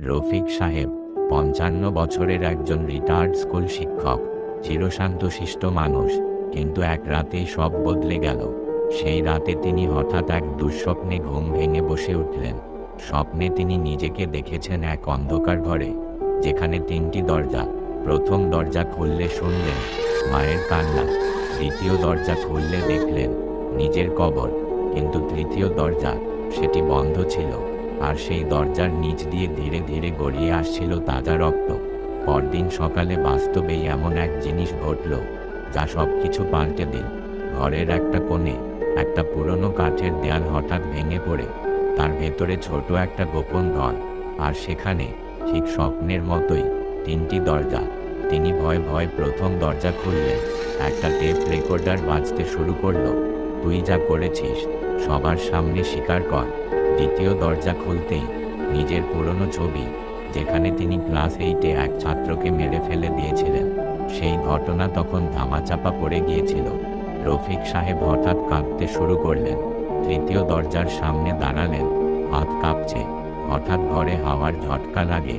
রফিক সাহেব ৫৫ বছরের একজন রিটায়ার্ড স্কুল শিক্ষক, চিরশান্তশিষ্ট মানুষ। কিন্তু এক রাতেই সব বদলে গেল। সেই রাতে তিনি হঠাৎ এক দুঃস্বপ্নে ঘুম ভেঙে বসে উঠলেন। স্বপ্নে তিনি নিজেকে দেখেছেন এক অন্ধকার ঘরে, যেখানে ৩টি দরজা। প্রথম দরজা খুললে শুনলেন মায়ের কান্না, দ্বিতীয় দরজা খুললে দেখলেন নিজের কবর, কিন্তু তৃতীয় দরজা সেটি বন্ধ ছিল, আর সেই দরজার নিচ দিয়ে ধীরে ধীরে গড়িয়ে আসছিল তাজা রক্ত। পরদিন সকালে বাস্তবেই এমন এক জিনিস ঘটল যা সব কিছু পাল্টে দিল। ঘরের একটা কোণে একটা পুরনো কাঠের দেয়াল হঠাৎ ভেঙে পড়ে, তার ভেতরে ছোট একটা গোপন ঘর, আর সেখানে ঠিক স্বপ্নের মতোই ৩টি দরজা। তিনি ভয়ে ভয়ে প্রথম দরজা খুললেন। একটা টেপ রেকর্ডার বাজতে শুরু করলো। তুই যা করেছিস সবার সামনে স্বীকার কর। দ্বিতীয় দরজা খুলতেই নিজের পুরনো ছবি, যেখানে তিনি ক্লাস 8-এ এক ছাত্রকে মেরে ফেলে দিয়েছিলেন। সেই ঘটনা তখন ধামাচাপা পড়ে গিয়েছিল। রফিক সাহেব হঠাৎ কাঁদতে শুরু করলেন। তৃতীয় দরজার সামনে দাঁড়ালেন, হাত কাঁপছে। হঠাৎ ঘরে হাওয়ার ঝটকা লাগে,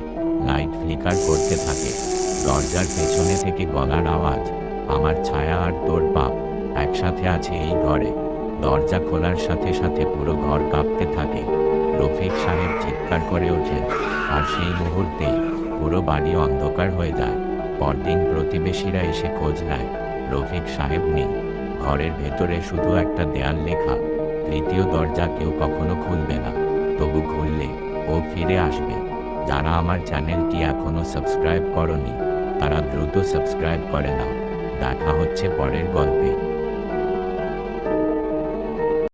লাইট ফ্লিকার করতে থাকে। দরজার পেছনে থেকে গলার আওয়াজ, আমার ছায়া আর তোর পাপ একসাথে আছে এই ঘরে। দরজা খোলার সাথে সাথে পুরো ঘর কাঁপতে থাকে। রফিক সাহেব চিৎকার করে ওঠেন, আর সেই মুহূর্তেই পুরো বাড়ি অন্ধকার হয়ে যায়। পরদিন প্রতিবেশীরা এসে খোঁজ নেয়, রফিক সাহেব নেই। ঘরের ভেতরে শুধু একটা দেয়াল লেখা, তৃতীয় দরজা কেউ কখনো খুলবে না, তবু খুললে ও ফিরে আসবে। যারা আমার চ্যানেলটি এখনো সাবস্ক্রাইব করনি, তারা দ্রুত সাবস্ক্রাইব করে নাও। দেখা হচ্ছে পরের গল্পে।